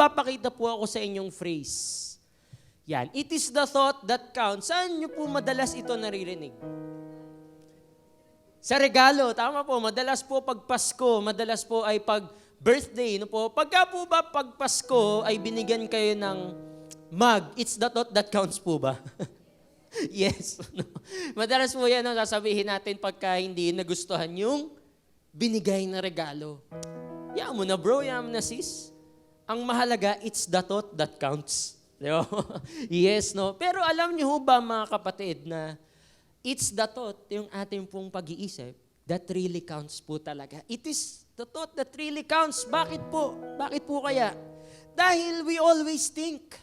ipapakita po ako sa inyong phrase. Yan. It is the thought that counts. Saan nyo po madalas ito naririnig? Sa regalo. Tama po. Madalas po pag Pasko. Madalas po ay pag birthday. No po? Pagka po ba pag Pasko ay binigyan kayo ng mug. It's the thought that counts po ba? Yes. No? Madalas po yan. No? Sasabihin natin pagka hindi nagustuhan yung binigay na regalo. Yaman mo na bro. Yaman mo na sis. Ang mahalaga, it's the thought that counts. Yes, no? Pero alam niyo ba mga kapatid na it's the thought, yung ating pong pag-iisip, that really counts po talaga. It is the thought that really counts. Bakit po? Bakit po kaya? Dahil we always think.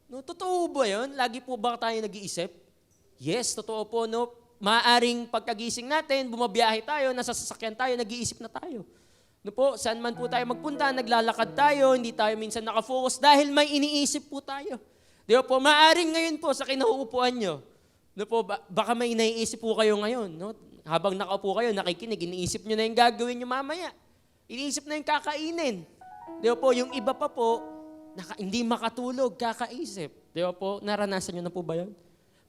No, totoo ba yun? Lagi po ba tayo nag-iisip? Yes, totoo po. No? Maaring pagkagising natin, bumabiyahe tayo, nasa sasakyan tayo, nag-iisip na tayo. No po, saan man po tayo magpunta, naglalakad tayo, hindi tayo minsan nakafocus dahil may iniisip po tayo. Di ba po, maaring ngayon po sa kinauupuan nyo, no po, baka may naiisip po kayo ngayon. No? Habang nakaupo kayo, nakikinig, iniisip nyo na yung gagawin nyo mamaya. Iniisip na yung kakainin. Di ba po, yung iba pa po, hindi makatulog, kakaisip. Di ba po, naranasan nyo na po ba yun?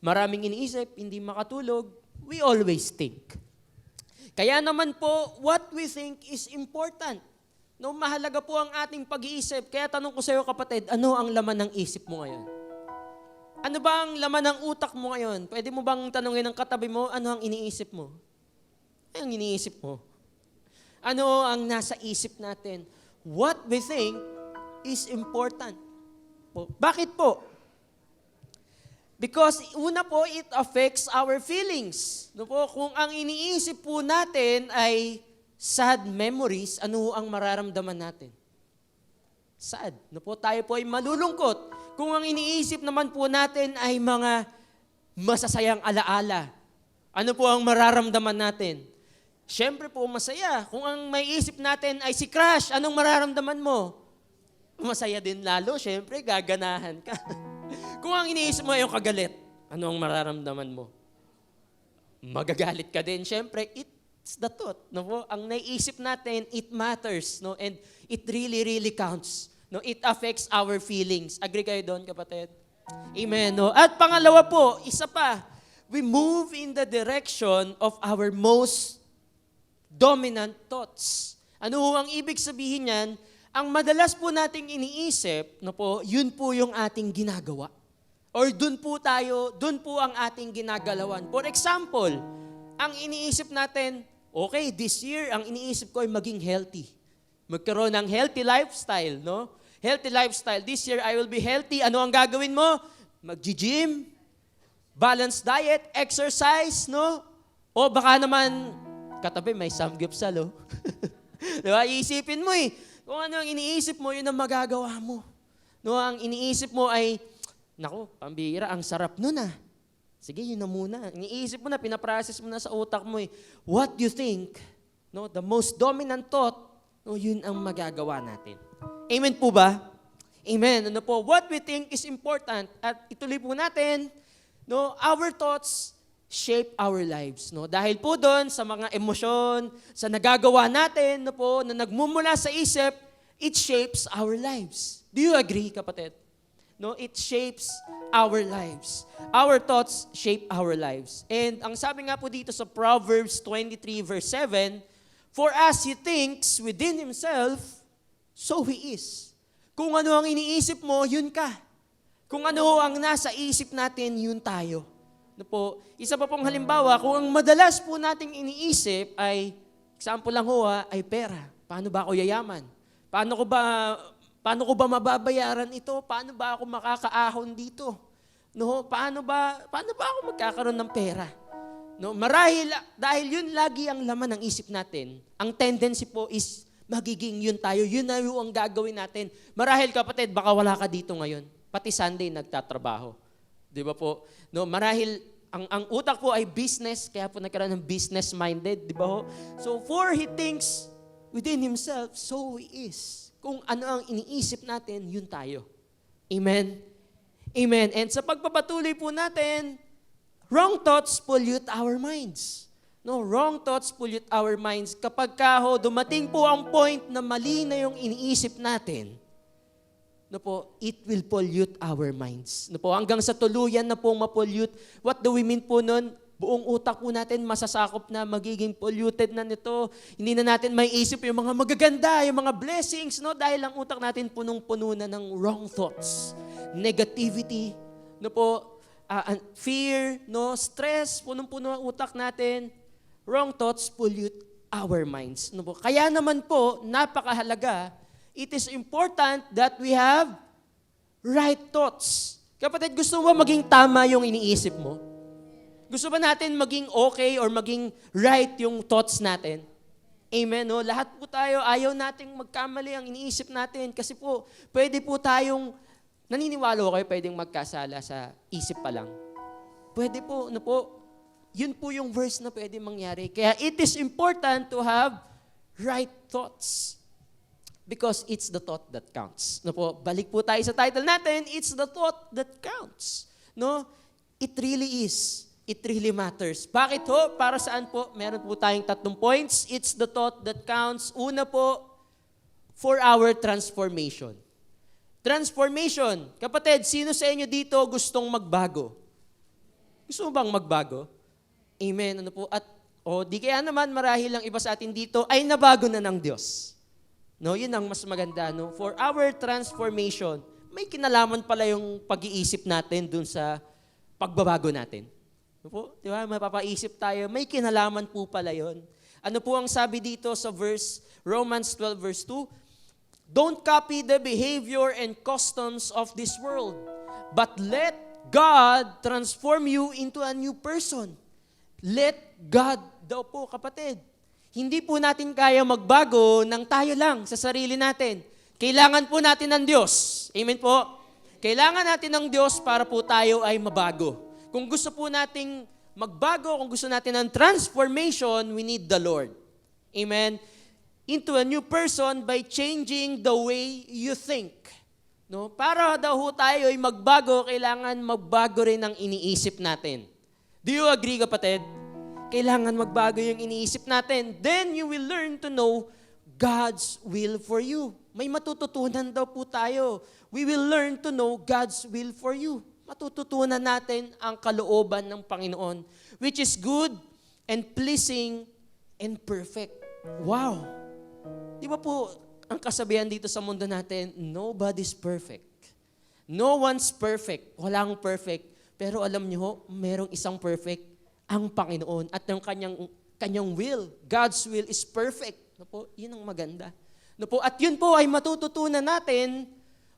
Maraming iniisip, hindi makatulog, we always think. Kaya naman po, what we think is important. No, mahalaga po ang ating pag-iisip. Kaya tanong ko sa iyo kapatid, ano ang laman ng isip mo ngayon? Ano ba ang laman ng utak mo ngayon? Pwede mo bang tanungin ng katabi mo, ano ang iniisip mo? Ano ang iniisip mo? Ano ang nasa isip natin? What we think is important. Bakit po? Because una po, it affects our feelings. No po, kung ang iniisip po natin ay sad memories, ano ang mararamdaman natin? Sad. No po, tayo po ay malulungkot. Kung ang iniisip naman po natin ay mga masasayang alaala, ano po ang mararamdaman natin? Siyempre po masaya. Kung ang may isip natin ay si crush, anong mararamdaman mo? Masaya din lalo, siyempre gaganahan ka. Kung ang iniisip mo ay yung kagalit, ano ang mararamdaman mo? Magagalit ka din. Siyempre, it's the thought. No? Ang naiisip natin, it matters. No? And it really, really counts. No? It affects our feelings. Agree kayo doon, kapatid? Amen. No? At pangalawa po, isa pa, we move in the direction of our most dominant thoughts. Ano ang ibig sabihin niyan? Ang madalas po nating iniisip, no po, yun po yung ating ginagawa. Or dun po ang ating ginagalawan. For example, ang iniisip natin, okay, this year, ang iniisip ko ay maging healthy. Magkaroon ng healthy lifestyle, no? Healthy lifestyle. This year, I will be healthy. Ano ang gagawin mo? Mag-gym, balanced diet, exercise, no? O baka naman, katabi, may samgyupsal, oh. Diba? Iisipin mo eh. Kung ano ang iniisip mo, yun ang magagawa mo. No, ang iniisip mo ay, naku, pambihira, ang sarap nun ah. Sige, yun na muna. Iniisip mo na, pinaprocess mo na sa utak mo eh. What you think, no, the most dominant thought, no, yun ang magagawa natin. Amen po ba? Amen. Ano po? What we think is important. At ituloy po natin, no, our thoughts shape our lives. No? Dahil po doon sa mga emosyon, sa nagagawa natin, no po, na nagmumula sa isip, it shapes our lives. Do you agree, kapatid? No, it shapes our lives. Our thoughts shape our lives. And ang sabi nga po dito sa Proverbs 23 verse 7, for as he thinks within himself, so he is. Kung ano ang iniisip mo, yun ka. Kung ano ang nasa isip natin, yun tayo. No po, isa pa pong halimbawa, kung ang madalas po nating iniisip ay, example lang ho ay pera. Paano ba ako yayaman? Paano ko ba mababayaran ito? Paano ba ako makakaahon dito? No, paano ba ako magkakaroon ng pera? No, marahil dahil yun lagi ang laman ng isip natin. Ang tendency po is magiging yun tayo. Yun na yung ang gagawin natin. Marahil kapatid, baka wala ka dito ngayon. Pati Sunday nagtatrabaho. Di ba po? No, marahil ang utak po ay business, kaya po nagkaroon ng business-minded, di ba ho? So for he thinks within himself, so he is. Kung ano ang iniisip natin, yun tayo. Amen? Amen. And sa pagpapatuloy po natin, wrong thoughts pollute our minds. No, wrong thoughts pollute our minds. Kapag dumating po ang point na mali na yung iniisip natin, no po, it will pollute our minds. No po, hanggang sa tuluyan na pong ma-pollute. What do we mean po nun? Buong utak po natin masasakop na magiging polluted na nito. Hindi na natin maiisip yung mga magaganda, yung mga blessings, no? Dahil ang utak natin punong-puno na ng wrong thoughts, negativity, no po, fear, no, stress, punong-puno ang utak natin. Wrong thoughts pollute our minds. No po? Kaya naman po, napakahalaga, it is important that we have right thoughts. Kapatid, gusto mo maging tama yung iniisip mo? Gusto ba natin maging okay or maging right yung thoughts natin? Amen, no? Lahat po tayo, ayaw nating magkamali ang iniisip natin kasi po, pwede po tayong, naniniwala ko kayo pwedeng magkasala sa isip pa lang. Pwede po, no po, yun po yung verse na pwede mangyari. Kaya it is important to have right thoughts because it's the thought that counts. No po, balik po tayo sa title natin, it's the thought that counts. No? It really is. It really matters. Bakit ho? Para saan po? Meron po tayong 3 points. It's the thought that counts. Una po, for our transformation. Transformation. Kapatid, sino sa inyo dito gustong magbago? Gusto mo bang magbago? Amen. Ano po? At di kaya naman marahil lang iba sa atin dito ay nabago na ng Diyos. No, yun ang mas maganda, no? For our transformation, may kinalaman pala yung pag-iisip natin dun sa pagbabago natin. Ano po? Di ba? Mapapaisip tayo, may kinalaman po pala yun. Ano po ang sabi dito sa verse, Romans 12 verse 2? Don't copy the behavior and customs of this world, but let God transform you into a new person. Let God daw po, kapatid. Hindi po natin kaya magbago ng tayo lang sa sarili natin. Kailangan po natin ng Diyos. Amen po? Kailangan natin ng Diyos para po tayo ay mabago. Kung gusto po nating magbago, kung gusto natin ng transformation, we need the Lord. Amen? Into a new person by changing the way you think. No? Para daw ho tayo ay magbago, kailangan magbago rin ang iniisip natin. Do you agree, kapatid? Kailangan magbago yung iniisip natin. Then you will learn to know God's will for you. May matututunan daw po tayo. We will learn to know God's will for you. Matututunan natin ang kalooban ng Panginoon, which is good and pleasing and perfect. Wow! Di ba po, ang kasabihan dito sa mundo natin, nobody's perfect. No one's perfect. Walang perfect. Pero alam niyo ho, merong isang perfect, ang Panginoon. At yung kanyang will, God's will is perfect. No po, yun ang maganda. No po, at yun po ay matututunan natin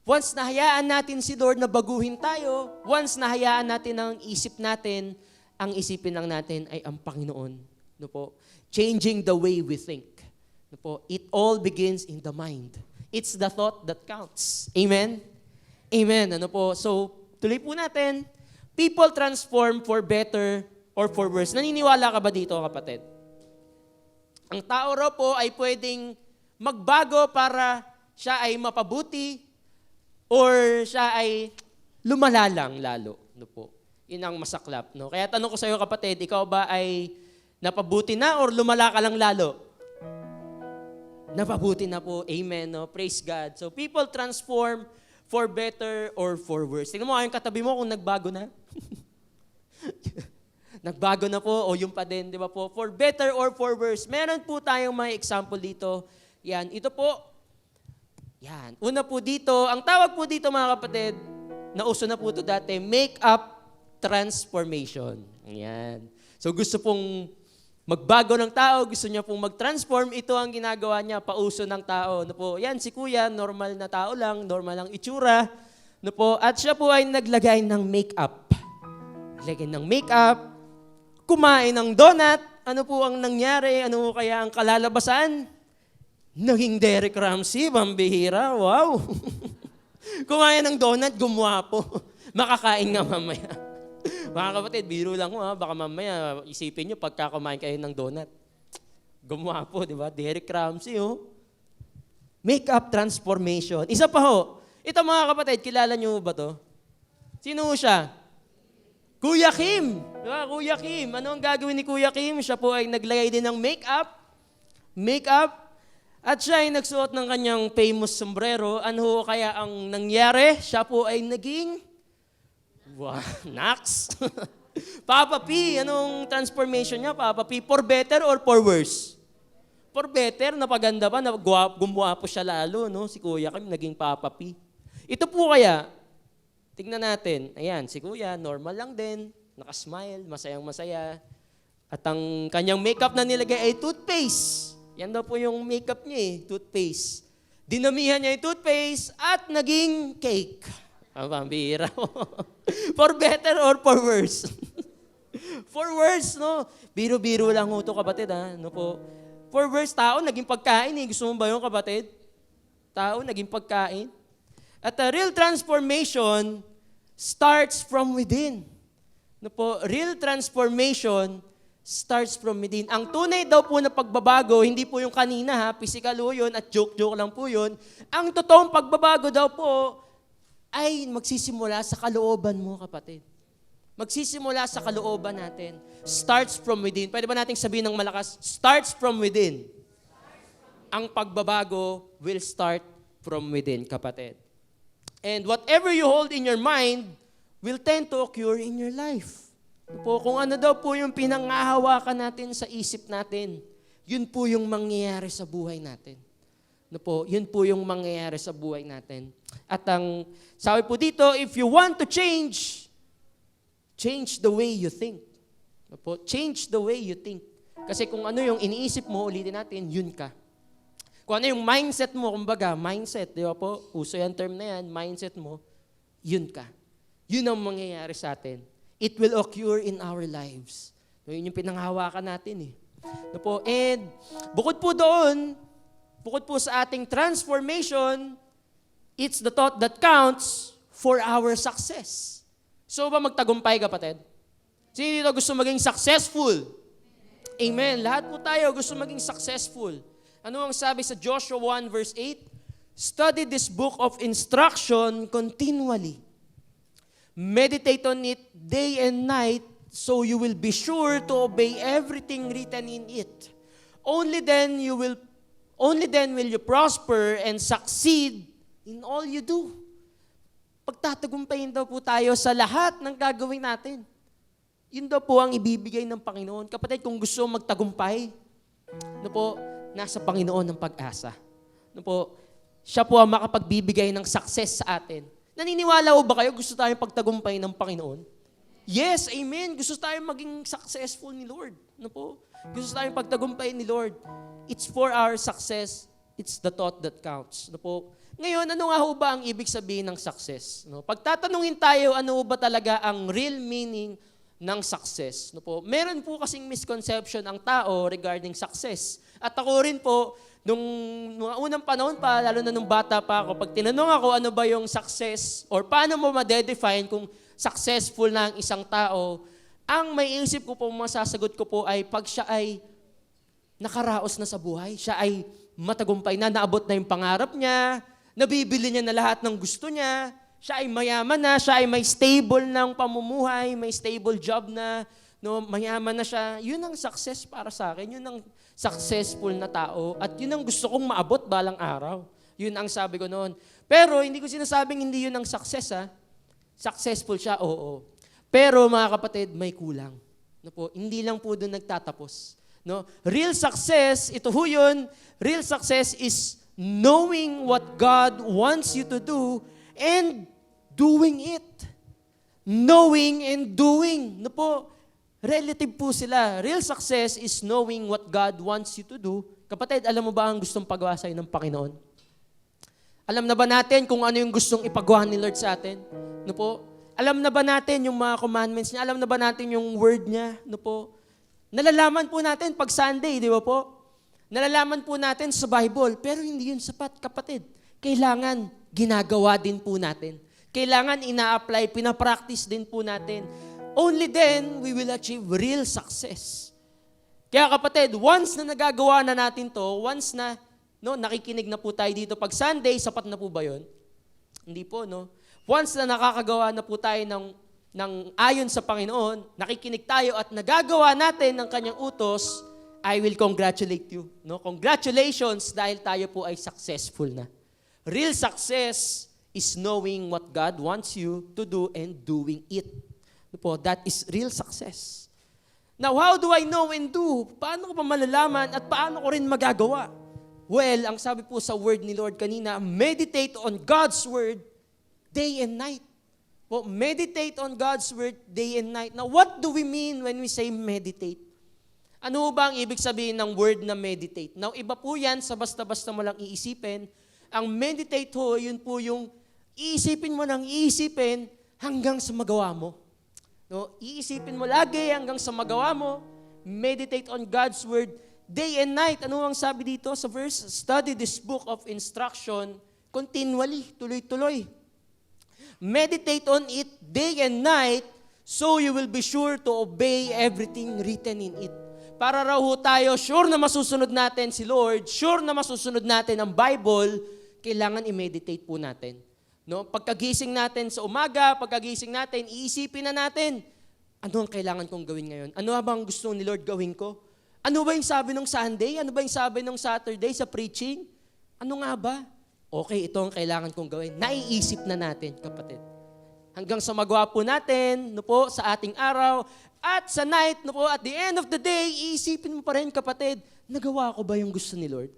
once nahayaan natin si Lord na baguhin tayo, once nahayaan natin ang isip natin, ang isipin lang natin ay ang Panginoon. No po? Changing the way we think. No po? It all begins in the mind. It's the thought that counts. Amen? Amen. Ano po? So, tuloy po natin. People transform for better or for worse. Naniniwala ka ba dito, kapatid? Ang tao raw po ay pwedeng magbago para siya ay mapabuti or siya ay lumala lang lalo. No po. Yun ang masaklap. No? Kaya tanong ko sa iyo, kapatid, ikaw ba ay napabuti na or lumala ka lang lalo? Napabuti na po. Amen. No? Praise God. So people transform for better or for worse. Tingnan mo yung katabi mo kung nagbago na. Nagbago na po o yung pa din, di ba po? For better or for worse. Meron po tayong mga example dito. Yan. Ito po. Yan. Una po dito, ang tawag po dito mga kapatid, nauso na po ito dati, make-up transformation. Yan. So gusto pong magbago ng tao, gusto niya pong mag-transform, ito ang ginagawa niya, pauso ng tao. No po, yan si kuya, normal na tao lang, normal lang itsura. No po, at siya po ay naglagay ng make-up. Naglagay ng make-up, kumain ng donut. Ano po ang nangyari? Ano kaya ang kalalabasan? Naging Derek Ramsey, pambihira, wow. Kumain ng donut, gumwapo. Makakain nga mamaya. Mga kapatid, biro lang ho, baka mamaya isipin nyo pagka kumain kayo ng donut. Gumwapo, di ba? Derek Ramsey, oh. Make-up transformation. Isa pa ho, ito mga kapatid, kilala nyo ba to? Sino siya? Kuya Kim. Diba? Kuya Kim. Ano ang gagawin ni Kuya Kim? Siya po ay naglagay din ng make-up. Make-up. At siya ay nagsuot ng kanyang famous sombrero. Ano ho kaya ang nangyari? Siya po ay naging Nax. Papa P, anong transformation niya, Papa P? For better or for worse? For better, napaganda pa, gumawa po siya lalo, no? Si Kuya Kim naging Papa P. Ito po kaya, tignan natin, ayan, si Kuya, normal lang din, nakasmile, masayang masaya. At ang kanyang makeup na nilagay ay toothpaste. Yan daw po yung makeup niya toothpaste. Dinamihan niya yung toothpaste at naging cake. Ang pambira. For better or for worse? For worse, no? Biro-biro lang ho ito, kapatid, ha? No po? For worse, tao, naging pagkain, eh. Gusto mo ba yun, kapatid? Tao, naging pagkain. At a real transformation starts from within. No po? Real transformation starts from within. Ang tunay daw po na pagbabago, hindi po yung kanina, ha? Physical ho yun at joke-joke lang po yun. Ang totoong pagbabago daw po ay magsisimula sa kalooban mo, kapatid. Magsisimula sa kalooban natin. Starts from within. Pwede ba nating sabihin ng malakas? Starts from within. Ang pagbabago will start from within, kapatid. And whatever you hold in your mind will tend to occur in your life. Po, kung ano daw po yung pinangahawakan natin sa isip natin, yun po yung mangyayari sa buhay natin. No po, yun po yung mangyayari sa buhay natin. At ang sabi po dito, if you want to change the way you think. No po, change the way you think. Kasi kung ano yung iniisip mo, ulitin natin, yun ka. Kung ano yung mindset mo, kumbaga, mindset, di ba po? Uso yung term na yan, mindset mo, yun ka. Yun ang mangyayari sa atin. It will occur in our lives. So, yun yung pinanghawakan natin eh. No po? And bukod po doon, bukod po sa ating transformation, it's the thought that counts for our success. So ba magtagumpay, kapatid? Sino dito gusto maging successful? Amen. Lahat po tayo gusto maging successful. Ano ang sabi sa Joshua 1 verse 8? Study this book of instruction continually. Meditate on it day and night so you will be sure to obey everything written in it. Only then will you prosper and succeed in all you do. Pagtatagumpayin daw po tayo sa lahat ng gagawin natin. Yun daw po ang ibibigay ng Panginoon. Kapatid, kung gusto magtagumpay, nasa Panginoon ng pag-asa. Siya po ang makapagbibigay ng success sa atin. Naniniwala ho ba kayo gusto tayong pagtagumpay ng Panginoon? Yes, amen. Gusto tayong maging successful ni Lord. Gusto tayong pagtagumpay ni Lord. It's for our success. It's the thought that counts. Ngayon, ano nga ho ba ang ibig sabihin ng success? Pagtatanungin tayo, ano ba talaga ang real meaning ng success? Meron po kasing misconception ang tao regarding success. At ako rin po, nung unang panahon pa, lalo na nung bata pa ako, pag tinanong ako ano ba yung success or paano mo ma-define kung successful na ang isang tao, ang may isip ko po, masasagot ko po ay pag siya ay nakaraos na sa buhay, siya ay matagumpay na, naabot na yung pangarap niya, nabibili niya na lahat ng gusto niya, siya ay mayaman na, siya ay may stable ng pamumuhay, may stable job na, mayaman na siya. Yun ang success para sa akin, yun ang successful na tao at yun ang gusto kong maabot balang araw. Yun ang sabi ko noon. Pero hindi ko sinasabing hindi yun ang success, ha. Successful siya, oo. Pero mga kapatid, may kulang. Hindi lang po doon nagtatapos. Real success, ito ho yun, real success is knowing what God wants you to do and doing it. Knowing and doing. Relative po sila. Real success is knowing what God wants you to do. Kapatid, alam mo ba ang gustong pagawa sa'yo ng Panginoon? Alam na ba natin kung ano yung gustong ipagawa ni Lord sa atin? Alam na ba natin yung mga commandments niya? Alam na ba natin yung word niya? Nalalaman po natin pag Sunday, di ba po? Nalalaman po natin sa Bible, pero hindi yun sapat, kapatid. Kailangan ginagawa din po natin. Kailangan ina-apply, pinapractice din po natin. Only then, we will achieve real success. Kaya kapatid, once na nagagawa na natin to, once na nakikinig na po tayo dito pag Sunday, sapat na po ba yun? Hindi po, Once na nakakagawa na po tayo ng ayon sa Panginoon, nakikinig tayo at nagagawa natin ng kanyang utos, I will congratulate you. No? Congratulations dahil tayo po ay successful na. Real success is knowing what God wants you to do and doing it. No po, that is real success. Now, how do I know and do? Paano ko pa malalaman at paano ko rin magagawa? Well, ang sabi po sa word ni Lord kanina, meditate on God's word day and night. Po, meditate on God's word day and night. Now, what do we mean when we say meditate? Ano ba ang ibig sabihin ng word na meditate? Now, iba po yan sa basta-basta mo lang iisipin. Ang meditate ho, yun po yung iisipin mo lang iisipin hanggang sa magawa mo. No? Iisipin mo lagi hanggang sa magawa mo. Meditate on God's word day and night. Ano ang sabi dito sa verse? Study this book of instruction continually, tuloy-tuloy. Meditate on it day and night so you will be sure to obey everything written in it. Para raw ho tayo, sure na masusunod natin si Lord, sure na masusunod natin ang Bible, kailangan i-meditate po natin. No? Pagkagising natin sa umaga, pagkagising natin, iisipin na natin, ano ang kailangan kong gawin ngayon? Ano ba ang gusto ni Lord gawin ko? Ano ba yung sabi ng Sunday? Ano ba yung sabi ng Saturday sa preaching? Ano nga ba? Okay, ito ang kailangan kong gawin. Naiisip na natin, kapatid. Hanggang sa magawa po natin, no po, sa ating araw, at sa night, no po, at the end of the day, iisipin mo pa rin, kapatid, nagawa ko ba yung gusto ni Lord?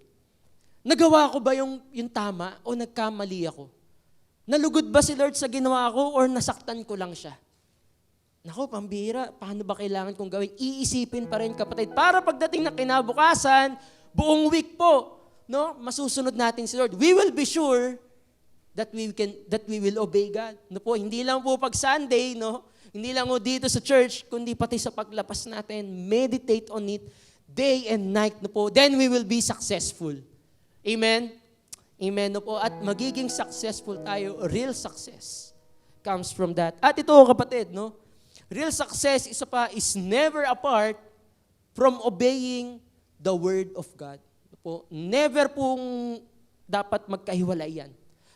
Nagawa ko ba yung tama o nagkamali ako? Nalugod ba si Lord sa ginawa ko or nasaktan ko lang siya? Naku, pambihira, paano ba kailangan kong gawin? Iisipin pa rin, kapatid, para pagdating ng kinabukasan, buong week po, no, masusunod natin si Lord. We will be sure that we will obey God. No po, hindi lang po pag Sunday, no? Hindi lang po dito sa church, kundi pati sa paglapas natin. Meditate on it day and night, no po. Then we will be successful. Amen? Amen, no po. At magiging successful tayo. Real success comes from that. At ito, kapatid, no? Real success, isa pa, is never apart from obeying the word of God. No po. Never pong dapat magkahiwalay yan.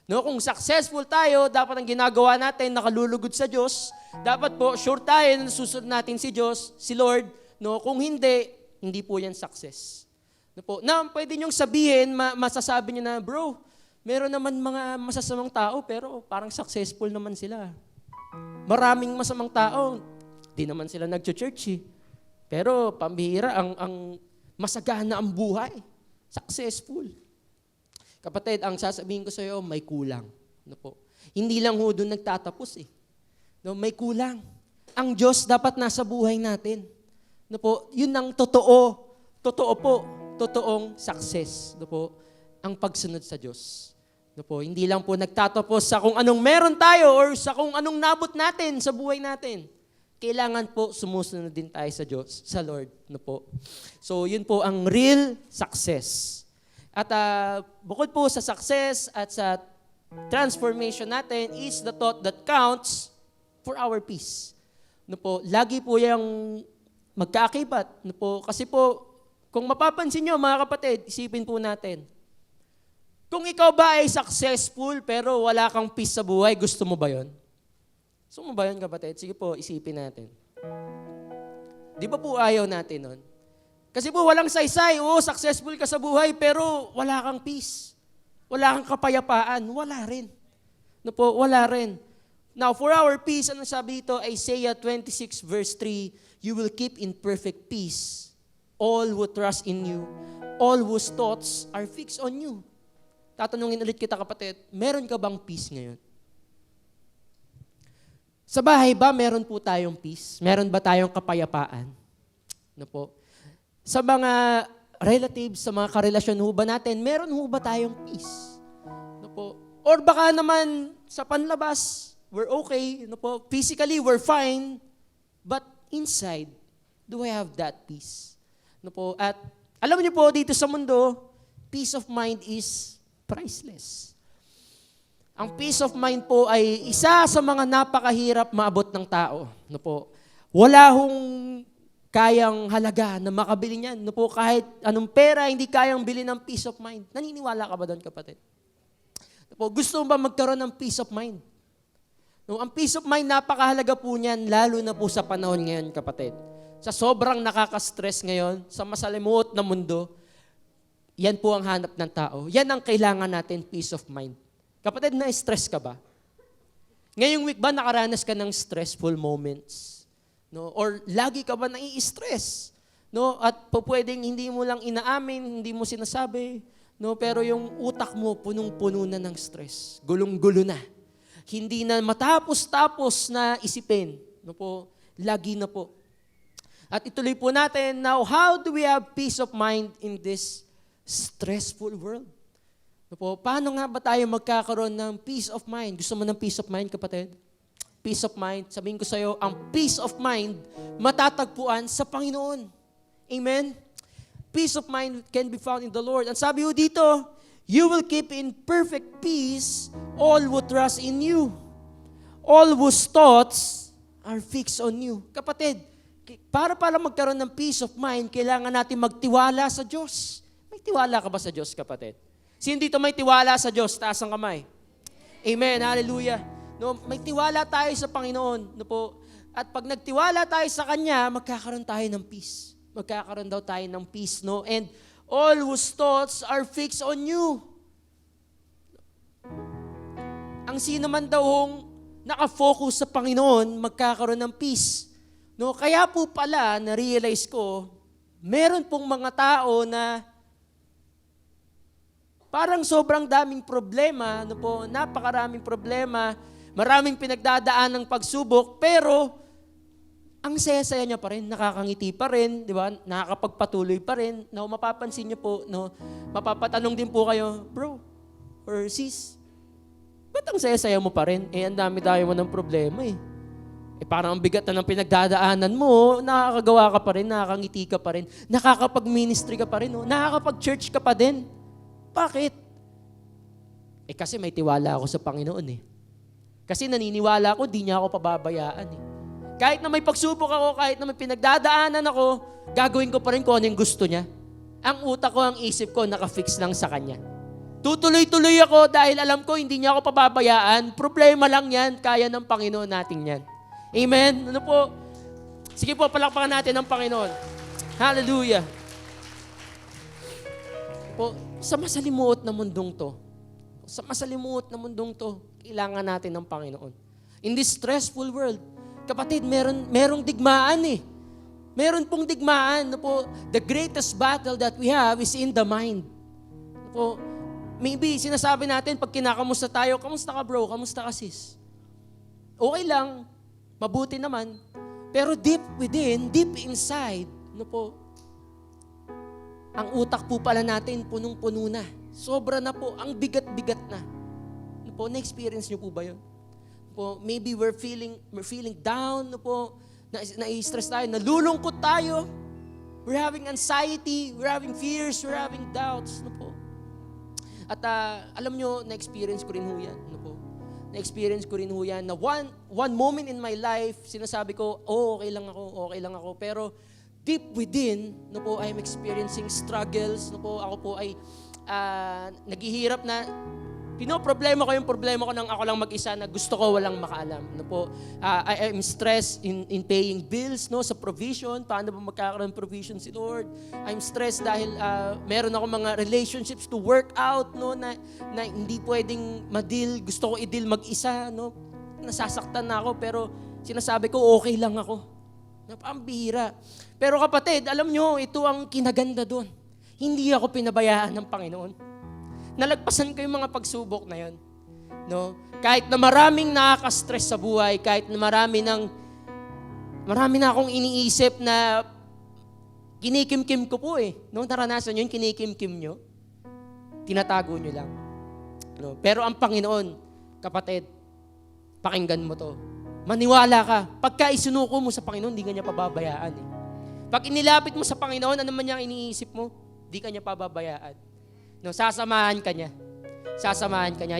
No, kung successful tayo, dapat ang ginagawa natin nakalulugod sa Diyos. Dapat po sure tayo na susunod natin si Diyos, si Lord. No, kung hindi po yan success. No po. Na pwede niyong sabihin, masasabi niyo na, bro, meron naman mga masasamang tao pero parang successful naman sila. Maraming masamang tao, di naman sila nagcho-church eh. Pero pambihira ang masagana ang buhay. Successful. Kapatid, ang sasabihin ko sa iyo, may kulang. No po. Hindi lang ho doon nagtatapos eh. No, may kulang. Ang Diyos dapat nasa buhay natin. No po, yun ang totoo. Totoo po. Totoong success. No po, ang pagsunod sa Diyos. No po, hindi lang po nagtatapos sa kung anong meron tayo or sa kung anong nabot natin sa buhay natin. Kailangan po sumusunod din tayo sa Diyos, sa Lord. No po. So, yun po ang real success. At bukod po sa success at sa transformation natin is the thought that counts for our peace. No po, lagi po yung magkaakibat. No po, kasi po, kung mapapansin nyo mga kapatid, isipin po natin. Kung ikaw ba ay successful pero wala kang peace sa buhay, gusto mo ba yun? Gusto mo ba yun kapatid? Sige po, isipin natin. Di ba po ayaw natin nun? Kasi po walang saysay, successful ka sa buhay, pero wala kang peace. Wala kang kapayapaan. Wala rin. No po, wala rin. Now, for our peace, ano sabi dito? Isaiah 26 verse 3, you will keep in perfect peace all who trust in you, all whose thoughts are fixed on you. Tatanungin ulit kita kapatid, meron ka bang peace ngayon? Sa bahay ba, meron po tayong peace? Meron ba tayong kapayapaan? No po. Sa mga relatives, sa mga karelasyon ho ba natin, meron ho ba tayong peace? No po. Or baka naman sa panlabas, we're okay, no po. Physically, we're fine, but inside, do I have that peace? No po. At alam niyo po, dito sa mundo, peace of mind is priceless. Ang peace of mind po ay isa sa mga napakahirap maabot ng tao. No po. Wala hong kayang halaga na makabili niyan. No po, kahit anong pera, hindi kayang bili ng peace of mind. Naniniwala ka ba doon, kapatid? No po, gusto mo ba magkaroon ng peace of mind? No, ang peace of mind, napakahalaga po niyan, lalo na po sa panahon ngayon, kapatid. sa sobrang nakaka-stress ngayon, sa masalimuot na mundo, yan po ang hanap ng tao. Yan ang kailangan natin, peace of mind. Kapatid, na-stress ka ba? Ngayong week ba nakaranas ka ng stressful moments? No? Or lagi ka ba nai-stress? No? At pwedeng hindi mo lang inaamin, hindi mo sinasabi, no? Pero yung utak mo punong-puno na ng stress. Gulong-gulo na. Hindi na matapos-tapos na isipin. No po? Lagi na po. At ituloy po natin, now, how do we have peace of mind in this stressful world? No po? Paano nga ba tayo magkakaroon ng peace of mind? Gusto mo ng peace of mind, kapatid? Peace of mind. Sabihin ko sa iyo, ang peace of mind matatagpuan sa Panginoon. Amen? Peace of mind can be found in the Lord. Ang sabi ho dito, you will keep in perfect peace all who trust in you. All whose thoughts are fixed on you. Kapatid, para magkaroon ng peace of mind, kailangan natin magtiwala sa Diyos. May tiwala ka ba sa Diyos, kapatid? Sino dito may tiwala sa Diyos? Taas ang kamay. Amen. Hallelujah. No, may tiwala tayo sa Panginoon. No po. At pag nagtiwala tayo sa Kanya, magkakaroon tayo ng peace. Magkakaroon daw tayo ng peace, no? And all whose thoughts are fixed on you. Ang sino man daw hong nakafocus sa Panginoon, magkakaroon ng peace. No, kaya po pala, na-realize ko, meron pong mga tao na parang sobrang daming problema, no po, napakaraming problema, maraming pinagdadaan ng pagsubok, pero ang saya-saya niya pa rin, nakakangiti pa rin, di ba? Nakakapagpatuloy pa rin. No, mapapansin niyo po, no, mapapatanong din po kayo, bro, or sis, ba't ang saya-saya mo pa rin? Ang dami-dami mo ng problema eh. Parang ang bigat na ng pinagdadaanan mo, nakakagawa ka pa rin, nakakangiti ka pa rin, nakakapag-ministry ka pa rin, no? Nakakapag-church ka pa din. Bakit? Kasi may tiwala ako sa Panginoon eh. Kasi naniniwala ako, di niya ako pababayaan eh. Kahit na may pagsubok ako, kahit na may pinagdadaanan ako, gagawin ko pa rin kung ano yung gusto niya. Ang utak ko, ang isip ko, nakafix lang sa Kanya. Tutuloy-tuloy ako dahil alam ko, hindi niya ako pababayaan. Problema lang yan, kaya ng Panginoon natin yan. Amen? Ano po? Sige po, palakpakan natin ang Panginoon. Hallelujah. Po, sa masalimuot na mundong to, kailangan natin ng Panginoon. In this stressful world, kapatid, merong digmaan eh. Meron pong digmaan. No po, the greatest battle that we have is in the mind. No po, maybe sinasabi natin pag kinakamusta tayo, kamusta ka bro, kamusta ka sis? Okay lang, mabuti naman. Pero deep within, deep inside, no po, ang utak po pala natin punong-puno na. Sobra na po, ang bigat-bigat na. No po, na-experience niyo po ba yun? Po, maybe we're feeling down, no po, na-stress tayo, nalulungkot tayo. We're having anxiety, we're having fears, we're having doubts, no po. At alam nyo, na-experience ko rin ho yan, no po. Na-experience ko rin ho yan na one moment in my life, sinasabi ko, okay lang ako. Pero deep within, no po, I'm experiencing struggles, no po, ako po ay naghihirap na, pinoproblema ko yung problema ko nang ako lang mag-isa na gusto ko walang makaalam. No po, I am stressed in paying bills, no, sa provision. Paano ba magkakaroon ng provision si Lord? I'm stressed dahil meron ako mga relationships to work out, no, na hindi pwedeng ma-deal. Gusto ko i-deal mag-isa, no. Nasasaktan na ako pero sinasabi ko okay lang ako. Napambihira. Pero kapatid, alam nyo, ito ang kinaganda doon. Hindi ako pinabayaan ng Panginoon. Nalagpasan ko yung mga pagsubok na yun. No? Kahit na maraming nakaka-stress sa buhay, kahit na marami na akong iniisip na kinikimkim ko po eh. No? Naranasan yun, kinikimkim nyo. Tinatago nyo lang. No? Pero ang Panginoon, kapatid, pakinggan mo to. Maniwala ka. Pagka isunuko mo sa Panginoon, hindi ka niya pababayaan eh. Pag inilapit mo sa Panginoon, ano man niyang iniisip mo, hindi ka niya pababayaan. No, sasamahan ka niya.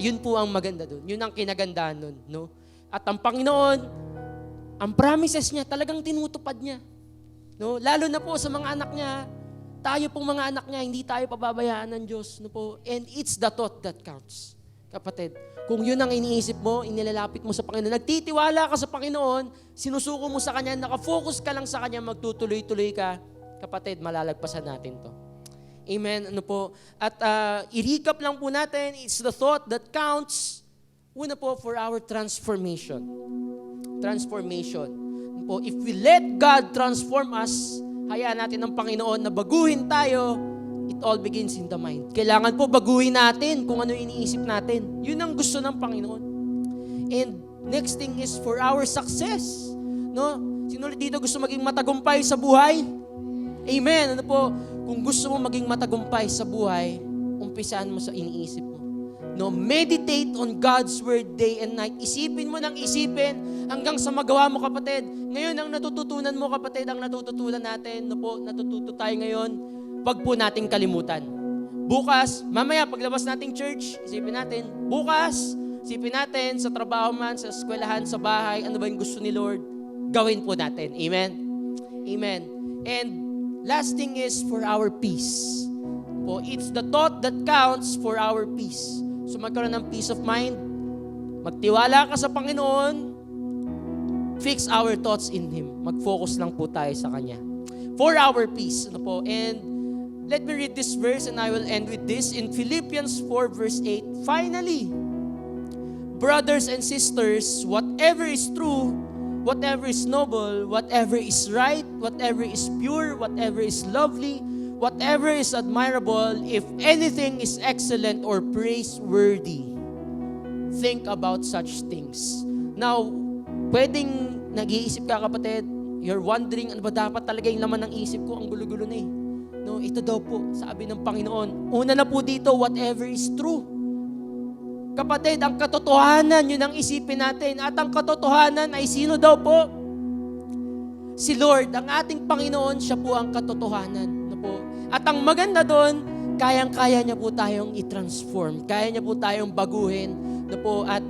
Yun po ang maganda doon. Yun ang kinagandaan doon, no? At ang Panginoon, ang promises niya talagang tinutupad niya. No, lalo na po sa mga anak niya. Tayo pong mga anak niya, hindi tayo pababayaan ng Diyos, no po. And it's the thought that counts. Kapatid, kung yun ang iniisip mo, inilalapit mo sa Panginoon, nagtitiwala ka sa Panginoon, sinusuko mo sa Kanya, nakafocus ka lang sa Kanya, magtutuloy-tuloy ka, kapatid, malalagpasan natin to. Amen. Ano po? At i-recap lang po natin, it's the thought that counts, una po, for our transformation. Transformation. Ano po, if we let God transform us, hayaan natin ng Panginoon na baguhin tayo, it all begins in the mind. Kailangan po baguhin natin kung ano iniisip natin. Yun ang gusto ng Panginoon. And next thing is for our success. No? Sino dito gusto maging matagumpay sa buhay? Amen. Ano po? Kung gusto mo maging matagumpay sa buhay, umpisahan mo sa iniisip mo. No, meditate on God's word day and night. Isipin mo ng isipin hanggang sa magawa mo, kapatid. Ngayon ang natututunan mo, kapatid, ang natututunan natin, no po, natututo tayo ngayon, wag po nating kalimutan. Bukas, mamaya paglabas nating church, isipin natin. Bukas, isipin natin sa trabaho man, sa eskwelahan, sa bahay, ano ba yung gusto ni Lord? Gawin po natin. Amen? Amen. And last thing is for our peace. Po, it's the thought that counts for our peace. So magkaroon ng peace of mind, magtiwala ka sa Panginoon, fix our thoughts in Him. Mag-focus lang po tayo sa Kanya. For our peace. Ano po? And let me read this verse and I will end with this. In Philippians 4 verse 8, finally, brothers and sisters, whatever is true, whatever is noble, whatever is right, whatever is pure, whatever is lovely, whatever is admirable, if anything is excellent or praiseworthy, think about such things. Now, pwedeng nag-iisip ka, kapatid, you're wondering, ano ba dapat talaga yung laman ng isip ko? Ang gulo-gulo na eh. No, ito daw po, sabi ng Panginoon. Una na po dito, whatever is true. Kapatid, ang katotohanan, yun ang isipin natin. At ang katotohanan ay sino daw po? Si Lord, ang ating Panginoon, siya po ang katotohanan. No po? At ang maganda doon, kayang-kaya niya po tayong i-transform. Kaya niya po tayong baguhin. No po? At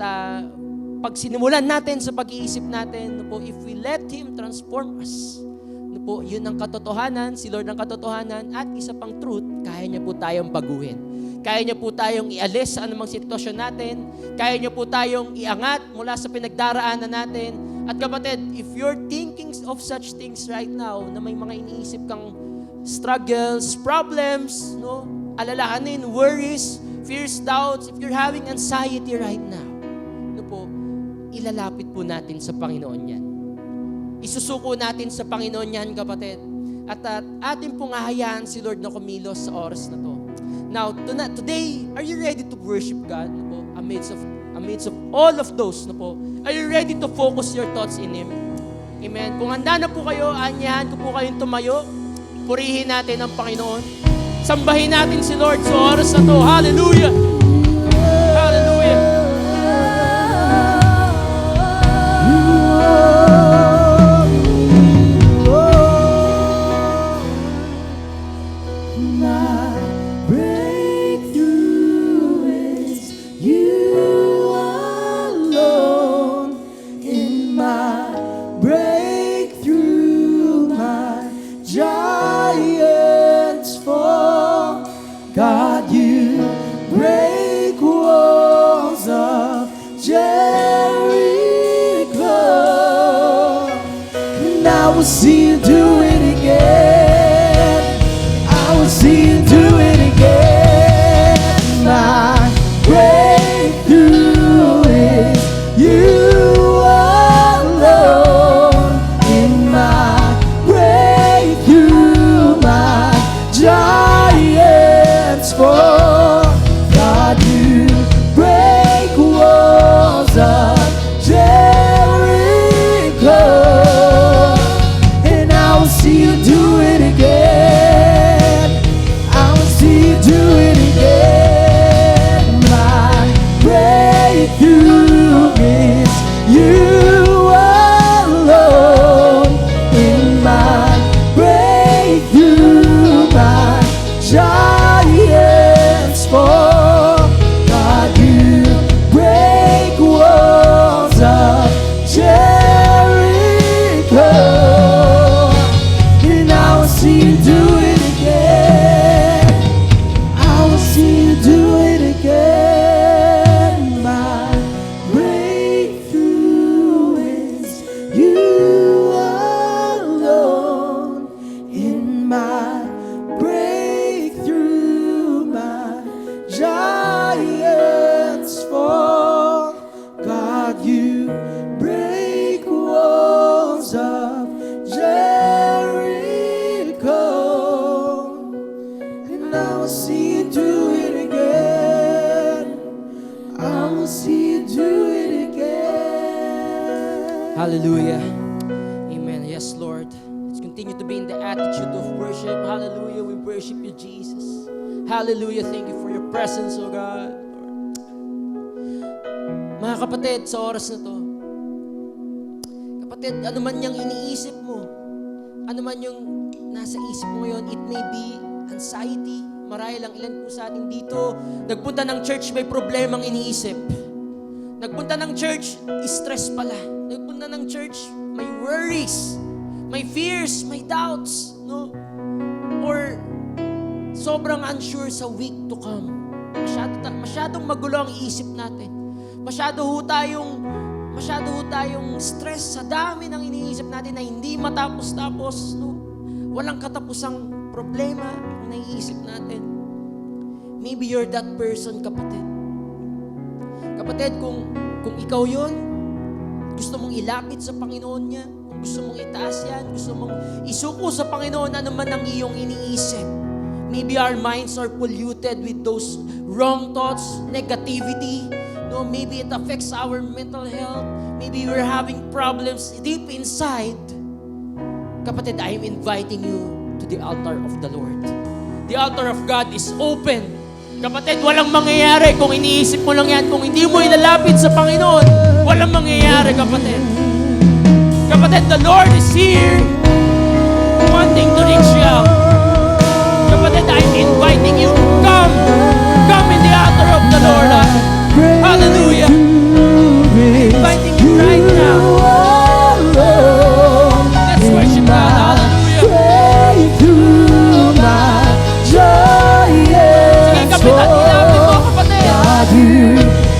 pag sinimulan natin sa pag-iisip natin, no po, if we let Him transform us, no po, yun ang katotohanan, si Lord ang katotohanan, at isa pang truth, kaya niya po tayong baguhin. Kaya niya po tayong ialis sa anumang sitwasyon natin. Kaya niya po tayong iangat mula sa pinagdaraanan natin. At kapatid, if you're thinking of such things right now, na may mga iniisip kang struggles, problems, no, alalahanin, worries, fears, doubts, if you're having anxiety right now, no po, ilalapit po natin sa Panginoon yan. Isusuko natin sa Panginoon yan, kapatid. At atin pong hahayaan si Lord na kumilos sa oras na to. Now, today, are you ready to worship God? No po? Amidst of all of those, no po? Are you ready to focus your thoughts in Him? Amen. Kung handa na po kayo, anyahan ko po kayong tumayo. Purihin natin ang Panginoon. Sambahin natin si Lord sa oras na to. Hallelujah! Hallelujah! I will see you do it again. I will see you do it again. My breakthrough is you alone. In my breakthrough, my giants fall. God, you break walls of Jericho. And will see you do it again. Hallelujah. Amen. Yes, Lord. Let's continue to be in the attitude of worship. Hallelujah. We worship you, Jesus. Hallelujah. Thank you for your presence, oh God. Lord. Mga kapatid, sa oras na to, kapatid, ano man yung iniisip mo, ano man yung nasa isip mo ngayon, it may be anxiety. Marahil lang ilan po sa atin dito, nagpunta ng church, may problemang iniisip. Nagpunta ng church, stress pala. Nagpunta ng church, may worries, may fears, may doubts, no? Or sobrang unsure sa week to come. Masyadong magulo ang isip natin. Masyado ho tayong stress sa dami ng iniisip natin na hindi matapos-tapos, no? Walang katapusang problema ang naiisip natin. Maybe you're that person, kapatid. Kapatid, kung ikaw yun, gusto mong ilapit sa Panginoon niya, kung gusto mong itaas yan, gusto mong isuko sa Panginoon ano man ang iyong iniisip. Maybe our minds are polluted with those wrong thoughts, negativity. No, maybe it affects our mental health. Maybe we're having problems deep inside. Kapatid, I am inviting you to the altar of the Lord. The altar of God is open. Kapatid, walang mangyayari kung iniisip mo lang yan. Kung hindi mo ilalapit sa Panginoon, walang mangyayari, kapatid. Kapatid, the Lord is here wanting to reach you out. Kapatid, I'm inviting you. Come in the altar of the Lord. Hallelujah. Inviting you right now. Let's worship God. Hallelujah. Sige, kapitan, ilapit mo, kapatid. God, you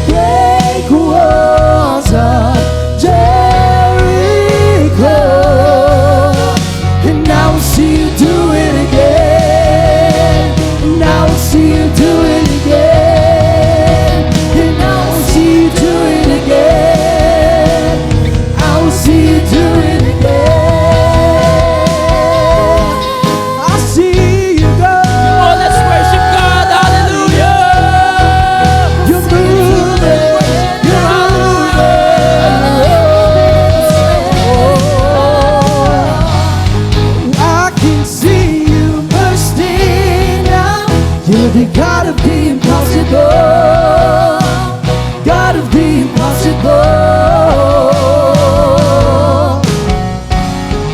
break walls of Jericho, and I will see you do it again, and I will see you do it again, and I will see you do it again, I will see you do it again. I see you go. Oh, let's worship God. Hallelujah. You're moving, you're moving. I can see you bursting out. You're the God of the impossible, God of the impossible.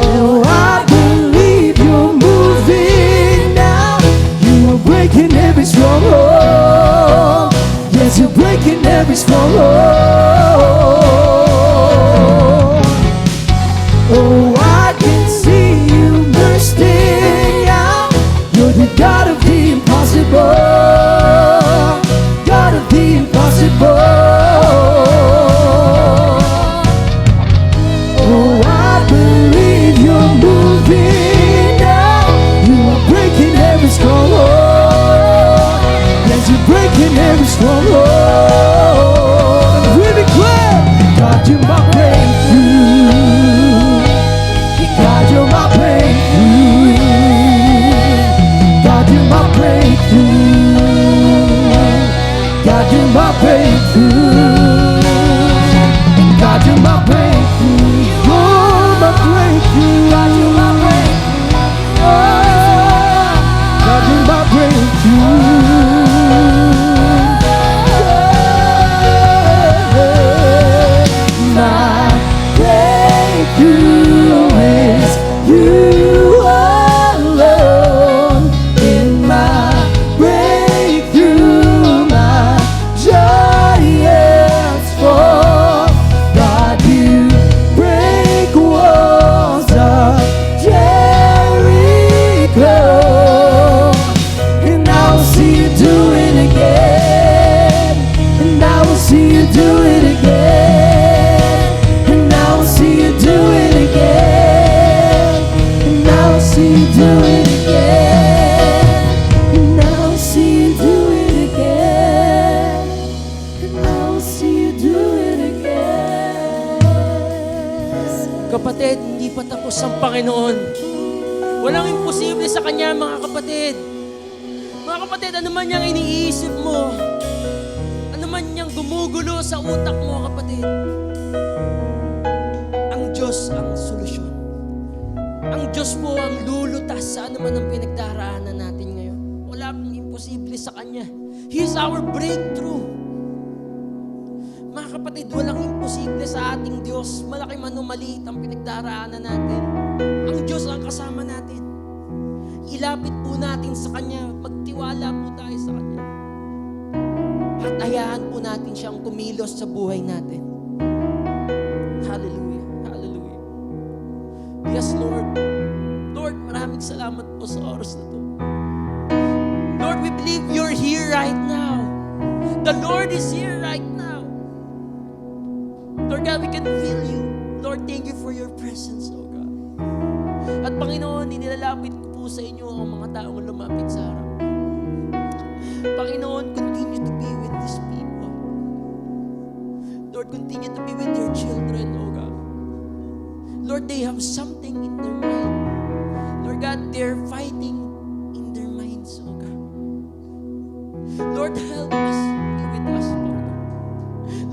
Oh, I believe you're moving now. You are breaking every stronghold. Yes, you're breaking every stronghold. Oh, I can see you bursting out. You're the God of the impossible, God of the impossible. Oh, I believe you're moving now. You are breaking every stronghold. Yes, you're breaking every stronghold. We declare, God, you're my breakthrough. God, you're my breakthrough. God, you're my breakthrough. God, you're my breakthrough. God, you're my breakthrough. You're my breakthrough. God, you're my breakthrough. Oh, God, you're my breakthrough. My breakthrough is you alone. In my breakthrough, my joy is full. God, you break walls of Jericho, and I will see you do it again, and I will see you do it again, and I will see you do it again, and I will see you do it again, and I will see you do it again, and I will see you do it again. Kapatid, hindi pa tapos ang Panginoon. Walang imposible sa Kanya, mga kapatid. Mga kapatid, ano man yung iniisip mo, ano man yung gumugulo sa utak mo, kapatid, ang Diyos ang solusyon. Ang Diyos po ang lulutas sa anuman ang pinagdaraanan natin ngayon. Wala pong imposible sa Kanya. He is our breakthrough. Mga kapatid, walang imposible sa ating Diyos. Malaki man o maliit ang pinagdaraanan natin. Ang Diyos ang kasama natin. Ilapit po natin sa Kanya. Magtiwala po tayo sa Kanya. At hayaan po natin siyang kumilos sa buhay natin. Hallelujah. Hallelujah. Yes, Lord. Lord, maraming salamat po sa oras na to. Lord, we believe you're here right now. The Lord is here right now. Lord God, we can feel you. Lord, thank you for your presence, oh God. At Panginoon, inilalapit ko po sa inyo ang mga taong lumapit sa harap. Panginoon, continue to be with these people. Lord, continue to be with your children, oh God. Lord, they have something in their mind. Lord God, they're fighting in their minds, oh God. Lord, help us. Be with us, Lord.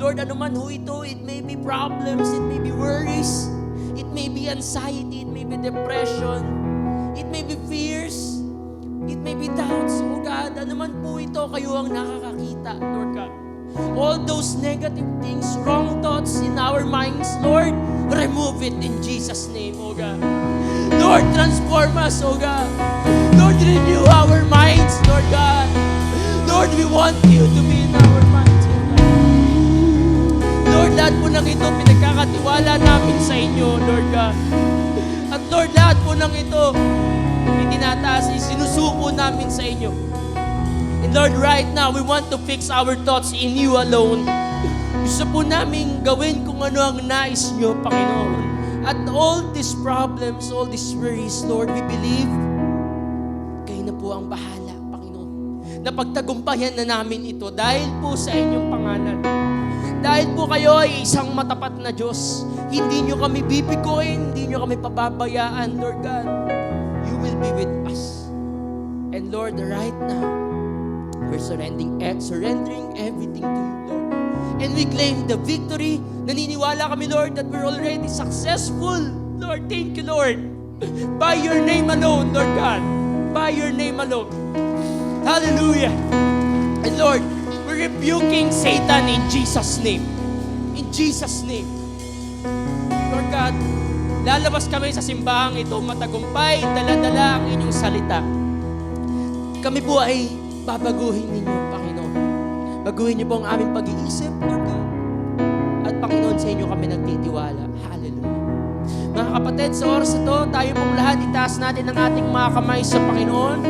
Lord, ano man ho ito, it may be problems, it may be worries, it may be anxiety, it may be depression, it may be fears, it may be doubts, oh God. Ano man po ito, kayo ang nakakakita, Lord God. All those negative things, wrong thoughts in our minds, Lord, remove it in Jesus' name, oh God. Lord, transform us, oh God. Lord, renew our minds, Lord God. Lord, we want you to be in our minds, oh God. Lord, lahat po ng ito, pinagkakatiwala namin sa inyo, Lord God. At Lord, lahat po ng ito, itinataas, sinusuko namin sa inyo. And Lord, right now, we want to fix our thoughts in you alone. Gusto po namin gawin kung ano ang nais nyo, Panginoon. At all these problems, all these worries, Lord, we believe, kayo na po ang bahala, Panginoon. Napagtagumpayan na namin ito dahil po sa inyong pangalan. Dahil po kayo ay isang matapat na Diyos. Hindi nyo kami bibiguin, hindi nyo kami pababayaan, Lord God. You will be with us. And Lord, right now, we're surrendering everything to you, Lord. And we claim the victory. Naniniwala kami, Lord, that we're already successful. Lord, thank you, Lord. By your name alone, Lord God. By your name alone. Hallelujah. And Lord, we're rebuking Satan in Jesus' name. In Jesus' name. Lord God, lalabas kami sa simbahang ito matagumpay, dala-dala ang inyong salita. Kami po ay babaguhin ninyo, Panginoon. Baguhin niyo po ang aming pag-iisip, Lord God. At Panginoon, sa inyo kami nagtitiwala. Hallelujah. Mga kapatid, sa oras na to, tayo pong lahat, itaas natin ang ating mga kamay sa Panginoon.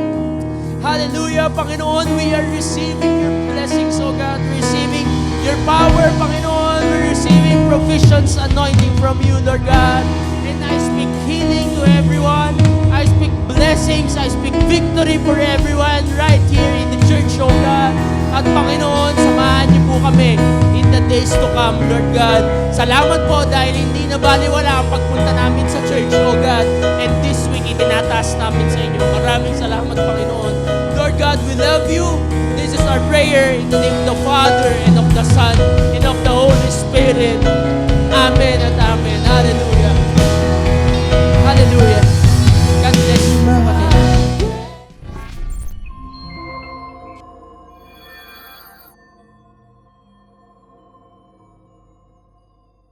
Hallelujah, Panginoon, we are receiving your blessings, O God. We're receiving your power, Panginoon. We're receiving provisions, anointing from you, Lord God. And I speak healing to everyone. I speak blessings. I speak victory for everyone right here in the church, O God. At Panginoon, samahan niyo po kami in the days to come, Lord God. Salamat po dahil hindi na baliwala ang pagpunta namin sa church, O God. And this week, itinataas namin sa inyo. Maraming salamat, Panginoon. Lord God, we love you. This is our prayer in the name of the Father and of the Son